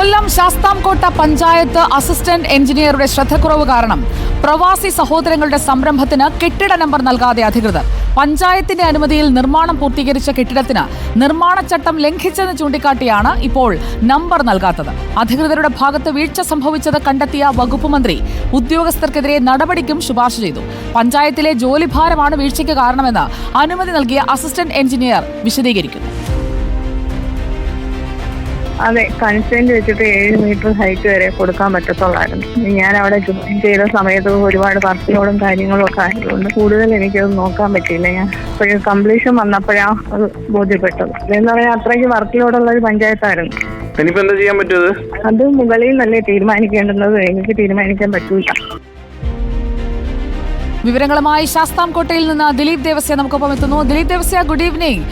കൊല്ലം Sasthamkotta panchayat assistant എഞ്ചിനീയറുടെ ശ്രദ്ധക്കുറവ് കാരണം പ്രവാസി സഹോദരങ്ങളുടെ സംരംഭത്തിന് കെട്ടിട നമ്പർ നൽകാതെ അധികൃതർ. പഞ്ചായത്തിന്റെ അനുമതിയിൽ നിർമ്മാണം പൂർത്തീകരിച്ച കെട്ടിടത്തിന് നിർമ്മാണച്ചട്ടം ലംഘിച്ചെന്ന് ചൂണ്ടിക്കാട്ടിയാണ് ഇപ്പോൾ നമ്പർ നൽകാത്തത്. അധികൃതരുടെ ഭാഗത്ത് വീഴ്ച സംഭവിച്ചത് കണ്ടെത്തിയ വകുപ്പ് മന്ത്രി ഉദ്യോഗസ്ഥർക്കെതിരെ നടപടിക്കും ശുപാർശ ചെയ്തു. പഞ്ചായത്തിലെ ജോലിഭാരമാണ് വീഴ്ചയ്ക്ക് കാരണമെന്ന് അനുമതി നൽകിയ അസിസ്റ്റന്റ് എഞ്ചിനീയർ വിശദീകരിക്കുന്നു. അതെ, കൺസെന്റ് വെച്ചിട്ട് 7 മീറ്റർ ഹൈറ്റ് വരെ കൊടുക്കാൻ പറ്റത്തുള്ളായിരുന്നു. ഞാൻ അവിടെ ജോയിൻ ചെയ്ത സമയത്ത് ഒരുപാട് വർക്കിലോടും കാര്യങ്ങളും ഒക്കെ ആയതുകൊണ്ട് കൂടുതൽ എനിക്കത് നോക്കാൻ പറ്റിയില്ല. ഞാൻ ഇപ്പോഴും കംപ്ലീഷൻ വന്നപ്പോഴാണ് അത് ബോധ്യപ്പെട്ടത്. എന്ന് പറയാൻ അത്രയ്ക്ക് വർക്കിലോടുള്ള ഒരു പഞ്ചായത്തായിരുന്നു. എന്താ ചെയ്യാൻ പറ്റുന്നത്? അത് മുകളിൽ നല്ല തീരുമാനിക്കേണ്ടുന്നത് എനിക്ക് തീരുമാനിക്കാൻ പറ്റൂല. വിവരങ്ങളുമായി ശാസ്താംകോട്ടയിൽ നിന്ന് ദിലീപ് ദേവസ്യ നമുക്കൊപ്പം എത്തുന്നു. Dileep Devasya, good evening.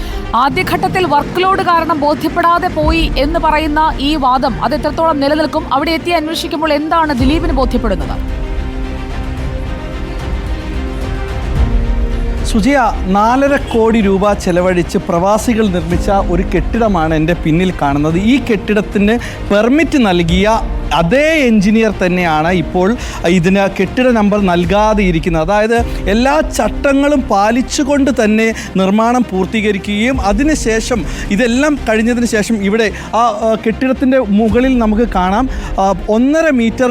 ആദ്യഘട്ടത്തിൽ വർക്ക് ലോഡ് കാരണം ബോധ്യപ്പെടാതെ പോയി എന്ന് പറയുന്ന ഈ വാദം അത് എത്രത്തോളം നിലനിൽക്കും? അവിടെ എത്തി അന്വേഷിക്കുമ്പോൾ എന്താണ് ദിലീപിന് ബോധ്യപ്പെടുന്നത്? സുജയ, 4.5 കോടി രൂപ ചെലവഴിച്ച് പ്രവാസികൾ നിർമ്മിച്ച ഒരു കെട്ടിടമാണ് എൻ്റെ പിന്നിൽ കാണുന്നത്. ഈ കെട്ടിടത്തിന് പെർമിറ്റ് നൽകിയ അതേ എഞ്ചിനീയർ തന്നെയാണ് ഇപ്പോൾ ഇതിന് കെട്ടിട നമ്പർ നൽകാതെ ഇരിക്കുന്നത്. അതായത് എല്ലാ ചട്ടങ്ങളും പാലിച്ചുകൊണ്ട് തന്നെ നിർമ്മാണം പൂർത്തീകരിക്കുകയും അതിനുശേഷം ഇതെല്ലാം കഴിഞ്ഞതിന് ശേഷം ഇവിടെ ആ കെട്ടിടത്തിൻ്റെ മുകളിൽ നമുക്ക് കാണാം 1.5 മീറ്റർ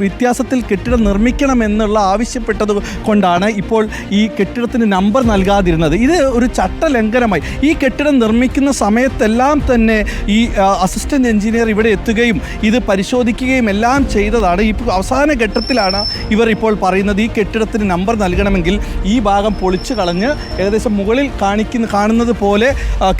വ്യത്യാസത്തിൽ കെട്ടിടം നിർമ്മിക്കണമെന്നുള്ള ആവശ്യപ്പെട്ടത് കൊണ്ടാണ് ഇപ്പോൾ ഈ കെട്ടിടത്തിന് നമ്പർ നൽകാതിരുന്നത്. ഇത് ഒരു ചട്ടലംഘനമായി. ഈ കെട്ടിടം നിർമ്മിക്കുന്ന സമയത്തെല്ലാം തന്നെ ഈ അസിസ്റ്റന്റ് എഞ്ചിനീയർ ഇവിടെ എത്തുകയും ഇത് പരിശോധിക്കുകയും എല്ലാം ചെയ്തതാണ്. ഇപ്പോൾ അവസാന ഘട്ടത്തിലാണ് ഇവർ ഇപ്പോൾ പറയുന്നത് ഈ കെട്ടിടത്തിന് നമ്പർ നൽകണമെങ്കിൽ ഈ ഭാഗം പൊളിച്ചു കളഞ്ഞ് ഏകദേശം മുകളിൽ കാണുന്നത് പോലെ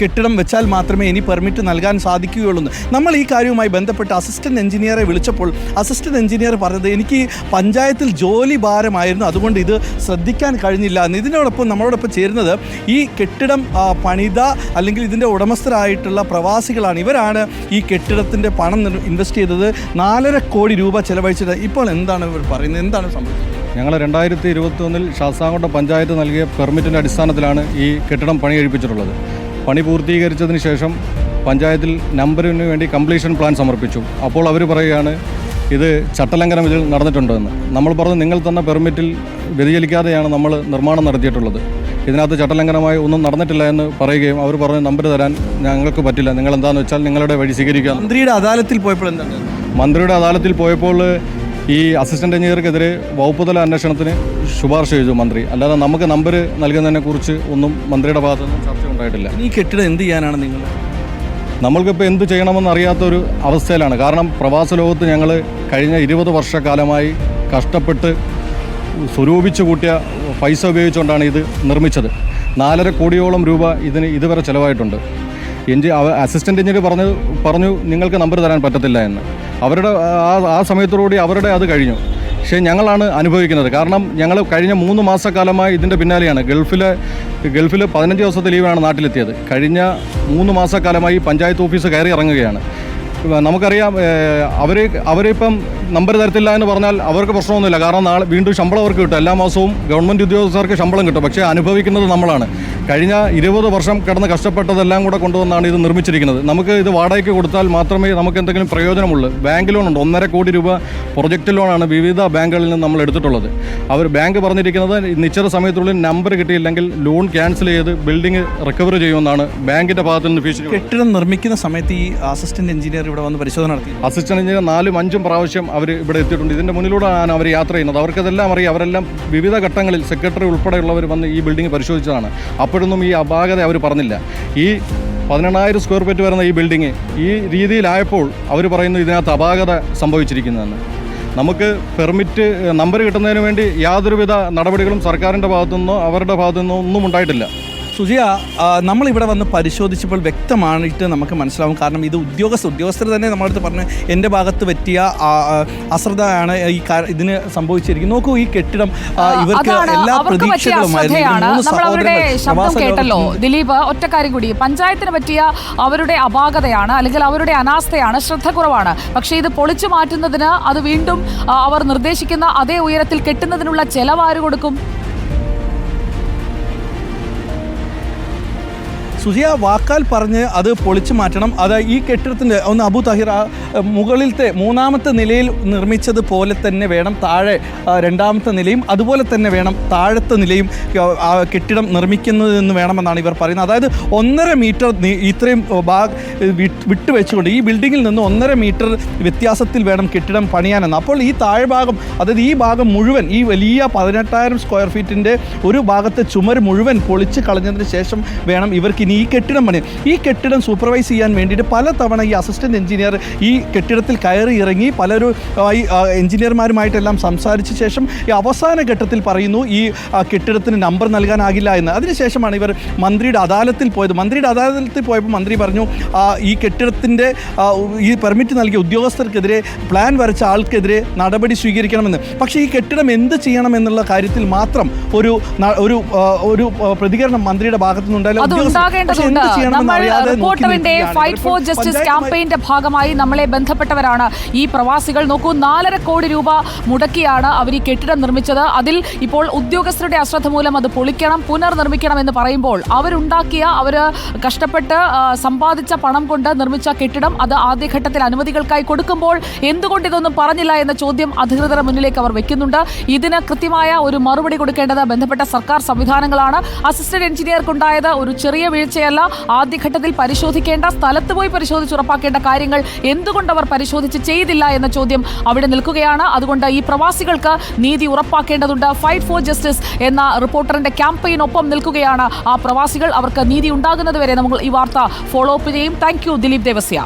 കെട്ടിടം വെച്ചാൽ മാത്രമേ ഇനി പെർമിറ്റ് നൽകാൻ സാധിക്കുകയുള്ളൂ. നമ്മൾ ഈ കാര്യവുമായി ബന്ധപ്പെട്ട് അസിസ്റ്റന്റ് എഞ്ചിനീയറെ വിളിച്ചപ്പോൾ അസിസ്റ്റന്റ് എഞ്ചിനീയർ പറഞ്ഞത് എനിക്ക് പഞ്ചായത്തിൽ ജോലി ഭാരമായിരുന്നു, അതുകൊണ്ട് ഇത് ശ്രദ്ധിക്കാൻ കഴിഞ്ഞില്ല. ഇതിനോടൊപ്പം നമ്മളോടൊപ്പം ചേരുന്നത് ഈ കെട്ടിടം പണിത അല്ലെങ്കിൽ ഇതിൻ്റെ ഉടമസ്ഥരായിട്ടുള്ള പ്രവാസികളാണ്. ഇവരാണ് ഈ കെട്ടിടത്തിൻ്റെ പണം ഇൻവെസ്റ്റ് ചെയ്തത്. 4.5 കോടി രൂപ ചെലവഴിച്ചത്. ഇപ്പോൾ എന്താണ് ഇവർ പറയുന്നത്? എന്താണ് സംഭവിച്ചത്? ഞങ്ങൾ 2021 ശാസ്താംകോട്ട പഞ്ചായത്ത് നൽകിയ പെർമിറ്റിൻ്റെ അടിസ്ഥാനത്തിലാണ് ഈ കെട്ടിടം പണി കഴിപ്പിച്ചിട്ടുള്ളത്. പണി പൂർത്തീകരിച്ചതിന് ശേഷം പഞ്ചായത്തിൽ നമ്പറിന് വേണ്ടി കംപ്ലീഷൻ പ്ലാൻ സമർപ്പിച്ചു. അപ്പോൾ അവർ പറയുകയാണ് ഇത് ചട്ടലംഘനം ഇതിൽ നടന്നിട്ടുണ്ടെന്ന്. നമ്മൾ പറഞ്ഞു നിങ്ങൾ തന്ന പെർമിറ്റിൽ വ്യതിചലിക്കാതെയാണ് നമ്മൾ നിർമ്മാണം നടത്തിയിട്ടുള്ളത്, ഇതിനകത്ത് ചട്ടലംഘനമായി ഒന്നും നടന്നിട്ടില്ല എന്ന് പറയുകയും അവർ പറഞ്ഞ് നമ്പർ തരാൻ ഞങ്ങൾക്ക് പറ്റില്ല, നിങ്ങൾ എന്താണെന്ന് വെച്ചാൽ നിങ്ങളുടെ വഴി സ്വീകരിക്കുക. മന്ത്രിയുടെ അദാലത്തിൽ പോയപ്പോൾ എന്താണ്? മന്ത്രിയുടെ അദാലത്തിൽ പോയപ്പോൾ ഈ അസിസ്റ്റന്റ് എഞ്ചിനീയർക്കെതിരെ വകുപ്പുതല അന്വേഷണത്തിന് ശുപാർശ ചെയ്തു മന്ത്രി. അല്ലാതെ നമുക്ക് നമ്പർ നൽകുന്നതിനെക്കുറിച്ച് ഒന്നും മന്ത്രിയുടെ ഭാഗത്തു നിന്നും ചർച്ച ഉണ്ടായിട്ടില്ല. ഈ കെട്ടിടം എന്ത് ചെയ്യാനാണ് നിങ്ങൾ? നമ്മൾക്കിപ്പോൾ എന്ത് ചെയ്യണമെന്ന് അറിയാത്തൊരു അവസ്ഥയിലാണ്. കാരണം പ്രവാസ ലോകത്ത് ഞങ്ങൾ കഴിഞ്ഞ 20 വർഷക്കാലമായി കഷ്ടപ്പെട്ട് സ്വരൂപിച്ചു കൂട്ടിയ പൈസ ഉപയോഗിച്ചുകൊണ്ടാണ് ഇത് നിർമ്മിച്ചത്. 4.5 കോടിയോളം രൂപ ഇതിന് ഇതുവരെ ചിലവായിട്ടുണ്ട്. അസിസ്റ്റന്റ് എഞ്ചിനീയർ പറഞ്ഞു നിങ്ങൾക്ക് നമ്പർ തരാൻ പറ്റത്തില്ല എന്ന്. അവരുടെ ആ സമയത്തോടുകൂടി അവരുടെ അത് കഴിഞ്ഞു. പക്ഷേ ഞങ്ങളാണ് അനുഭവിക്കുന്നത്. കാരണം ഞങ്ങൾ കഴിഞ്ഞ 3 മാസക്കാലമായി ഇതിൻ്റെ പിന്നാലെയാണ്. ഗൾഫിൽ 15 ദിവസത്തെ ലീവാണ് നാട്ടിലെത്തിയത്. കഴിഞ്ഞ 3 മാസക്കാലമായി പഞ്ചായത്ത് ഓഫീസ് കയറി ഇറങ്ങുകയാണ്. നമുക്കറിയാം അവരിപ്പം നമ്പർ തരത്തില്ല എന്ന് പറഞ്ഞാൽ അവർക്ക് പ്രശ്നമൊന്നുമില്ല. കാരണം നാളെ വീണ്ടും ശമ്പളം അവർക്ക് കിട്ടും. എല്ലാ മാസവും ഗവൺമെൻറ് ഉദ്യോഗസ്ഥർക്ക് ശമ്പളം കിട്ടും. പക്ഷേ അനുഭവിക്കുന്നത് നമ്മളാണ്. കഴിഞ്ഞ 20 വർഷം കിടന്ന് കഷ്ടപ്പെട്ടതെല്ലാം കൂടെ കൊണ്ടുവന്നാണ് ഇത് നിർമ്മിച്ചിരിക്കുന്നത്. നമുക്ക് ഇത് വാടകയ്ക്ക് കൊടുത്താൽ മാത്രമേ നമുക്ക് എന്തെങ്കിലും പ്രയോജനമുള്ളൂ. ബാങ്ക് ലോണുണ്ട്, 1.5 കോടി രൂപ പ്രൊജക്റ്റ് ലോണാണ് വിവിധ ബാങ്കുകളിൽ നിന്ന് നമ്മൾ എടുത്തിട്ടുള്ളത്. ബാങ്ക് പറഞ്ഞിരിക്കുന്നത് നിശ്ചിത സമയത്തുള്ളിൽ നമ്പർ കിട്ടിയില്ലെങ്കിൽ ലോൺ ക്യാൻസൽ ചെയ്ത് ബിൽഡിംഗ് റിക്കവർ ചെയ്യുമെന്നാണ് ബാങ്കിൻ്റെ ഭാഗത്തു നിന്ന് ഭീഷണി. കെട്ടിടം നിർമ്മിക്കുന്ന സമയത്ത് ഈ അസിസ്റ്റന്റ് എഞ്ചിനീയർ ഇവിടെ വന്ന് പരിശോധന നടത്തി. അസിസ്റ്റന്റ് എഞ്ചിനീയർ 4-5 പ്രാവശ്യം അവർ ഇവിടെ എത്തിയിട്ടുണ്ട്. ഇതിൻ്റെ മുന്നിലൂടെയാണ് അവർ യാത്ര ചെയ്യുന്നത്. അവർക്കതെല്ലാം അറിയാം. അവരെല്ലാം വിവിധ ഘട്ടങ്ങളിൽ സെക്രട്ടറി ഉൾപ്പെടെയുള്ളവർ വന്ന് ഈ ബിൽഡിംഗ് പരിശോധിച്ചതാണ്. അപ്പോഴൊന്നും ഈ അപാകത അവർ പറഞ്ഞില്ല. ഈ 18,000 സ്ക്വയർ ഫീറ്റ് വരുന്ന ഈ ബിൽഡിംഗ് ഈ രീതിയിലായപ്പോൾ അവർ പറയുന്നു ഇതിനകത്ത് അപാകത സംഭവിച്ചിരിക്കുന്നതെന്ന്. നമുക്ക് പെർമിറ്റ് നമ്പർ കിട്ടുന്നതിന് വേണ്ടി യാതൊരുവിധ നടപടികളും സർക്കാരിൻ്റെ ഭാഗത്തുനിന്നോ അവരുടെ ഭാഗത്തുനിന്നോ ഒന്നും ഉണ്ടായിട്ടില്ല. സുജിയ, നമ്മളിവിടെ വന്ന് പരിശോധിച്ചപ്പോൾ വ്യക്തമായിട്ട് നമുക്ക് മനസ്സിലാവും. കാരണം ഇത് ഉദ്യോഗസ്ഥർ തന്നെ നമ്മളടുത്ത് പറഞ്ഞു എൻ്റെ ഭാഗത്ത് പറ്റിയ അശ്രദ്ധയാണ് ഇതിന് സംഭവിച്ചിരിക്കുന്നത്. നോക്കൂ, ഈ കെട്ടിടം ഇവർക്ക് എല്ലാ പ്രതീക്ഷകളുമായിരുന്നു. കേട്ടല്ലോ ദിലീപ്, ഒറ്റക്കാര്യം കൂടി, പഞ്ചായത്തിന് പറ്റിയ അവരുടെ അപാകതയാണ് അല്ലെങ്കിൽ അവരുടെ അനാസ്ഥയാണ്, ശ്രദ്ധക്കുറവാണ്. പക്ഷേ ഇത് പൊളിച്ചു മാറ്റുന്നതിന് അത് വീണ്ടും അവർ നിർദ്ദേശിക്കുന്ന അതേ ഉയരത്തിൽ കെട്ടുന്നതിനുള്ള ചെലവ് ആര് കൊടുക്കും? സുജിയ വാക്കാൽ പറഞ്ഞ് അത് പൊളിച്ചു മാറ്റണം. അത് ഈ കെട്ടിടത്തിൻ്റെ ഒന്ന് അബു താഹിർ മുകളിലത്തെ 3ാമത്തെ നിലയിൽ നിർമ്മിച്ചതുപോലെ തന്നെ വേണം താഴെ 2ാമത്തെ നിലയും അതുപോലെ തന്നെ വേണം താഴത്തെ നിലയും കെട്ടിടം നിർമ്മിക്കുന്നതെന്ന് വേണമെന്നാണ് ഇവർ പറയുന്നത്. അതായത് 1.5 മീറ്റർ ഇത്രയും വിട്ടുവെച്ചുകൊണ്ട് ഈ ബിൽഡിങ്ങിൽ നിന്ന് 1.5 മീറ്റർ വ്യത്യാസത്തിൽ വേണം കെട്ടിടം പണിയാനെന്ന്. അപ്പോൾ ഈ താഴ്ഭാഗം, അതായത് ഈ ഭാഗം മുഴുവൻ, ഈ വലിയ 18,000 സ്ക്വയർ ഫീറ്റിൻ്റെ ഒരു ഭാഗത്തെ ചുമര് മുഴുവൻ പൊളിച്ച് കളഞ്ഞതിന് ശേഷം വേണം ഇവർക്ക് ഇനി ഈ കെട്ടിടം പണിയാൻ. ഈ കെട്ടിടം സൂപ്പർവൈസ് ചെയ്യാൻ വേണ്ടിയിട്ട് പലതവണ ഈ അസിസ്റ്റൻറ്റ് എഞ്ചിനീയർ ഈ കെട്ടിടത്തിൽ കയറി ഇറങ്ങി പലരും ഈ എഞ്ചിനീയർമാരുമായിട്ടെല്ലാം സംസാരിച്ച ശേഷം ഈ അവസാന ഘട്ടത്തിൽ പറയുന്നു ഈ കെട്ടിടത്തിന് നമ്പർ നൽകാനാകില്ല എന്ന്. അതിനുശേഷമാണ് ഇവർ മന്ത്രിയുടെ അദാലത്തിൽ പോയത്. മന്ത്രിയുടെ അദാലത്തിൽ പോയപ്പോൾ മന്ത്രി പറഞ്ഞു ഈ കെട്ടിടത്തിൻ്റെ ഈ പെർമിറ്റ് നൽകിയ ഉദ്യോഗസ്ഥർക്കെതിരെ, പ്ലാൻ വരച്ച ആൾക്കെതിരെ നടപടി സ്വീകരിക്കണമെന്ന്. പക്ഷേ ഈ കെട്ടിടം എന്ത് ചെയ്യണം എന്നുള്ള കാര്യത്തിൽ മാത്രം ഒരു പ്രതികരണം മന്ത്രിയുടെ ഭാഗത്തു നിന്നുണ്ടായാലും റിപ്പോർട്ടറിന്റെ ഫൈറ്റ് ഫോർ ജസ്റ്റിസ് ക്യാമ്പയിന്റെ ഭാഗമായി നമ്മളെ ബന്ധപ്പെട്ടവരാണ് ഈ പ്രവാസികൾ. നോക്കൂ, 4.5 കോടി രൂപ മുടക്കിയാണ് അവർ ഈ കെട്ടിടം നിർമ്മിച്ചത്. അതിൽ ഇപ്പോൾ ഉദ്യോഗസ്ഥരുടെ അശ്രദ്ധ മൂലം അത് പൊളിക്കണം, പുനർനിർമ്മിക്കണം എന്ന് പറയുമ്പോൾ അവർ കഷ്ടപ്പെട്ട് സമ്പാദിച്ച പണം കൊണ്ട് നിർമ്മിച്ച കെട്ടിടം അത് ആദ്യഘട്ടത്തിൽ അനുമതികൾക്കായി കൊടുക്കുമ്പോൾ എന്തുകൊണ്ട് ഇതൊന്നും പറഞ്ഞില്ല എന്ന ചോദ്യം അധികൃതരുടെ മുന്നിലേക്ക് അവർ വെക്കുന്നുണ്ട്. ഇതിന് കൃത്യമായ ഒരു മറുപടി കൊടുക്കേണ്ടത് ബന്ധപ്പെട്ട സർക്കാർ സംവിധാനങ്ങളാണ്. അസിസ്റ്റന്റ് എഞ്ചിനീയർക്കുണ്ടായത് ഒരു ചെറിയ വീഴ്ചയല്ല. ആദ്യഘട്ടത്തിൽ പരിശോധിക്കേണ്ട, സ്ഥലത്ത് പോയി പരിശോധിച്ച് ഉറപ്പാക്കേണ്ട കാര്യങ്ങൾ എന്തുകൊണ്ട് അവർ പരിശോധിച്ച് ചെയ്തില്ല എന്ന ചോദ്യം അവിടെ നിൽക്കുകയാണ്. അതുകൊണ്ട് ഈ പ്രവാസികൾക്ക് നീതി ഉറപ്പാക്കേണ്ടതുണ്ട്. ഫൈറ്റ് ഫോർ ജസ്റ്റിസ് എന്ന റിപ്പോർട്ടറിന്റെ ക്യാമ്പയിനൊപ്പം നിൽക്കുകയാണ് ആ പ്രവാസികൾ. അവർക്ക് നീതി ഉണ്ടാകുന്നത് വരെ നമ്മൾ ഈ വാർത്ത ഫോളോ അപ്പ് ചെയ്യും. Thank you Dileep Devasya.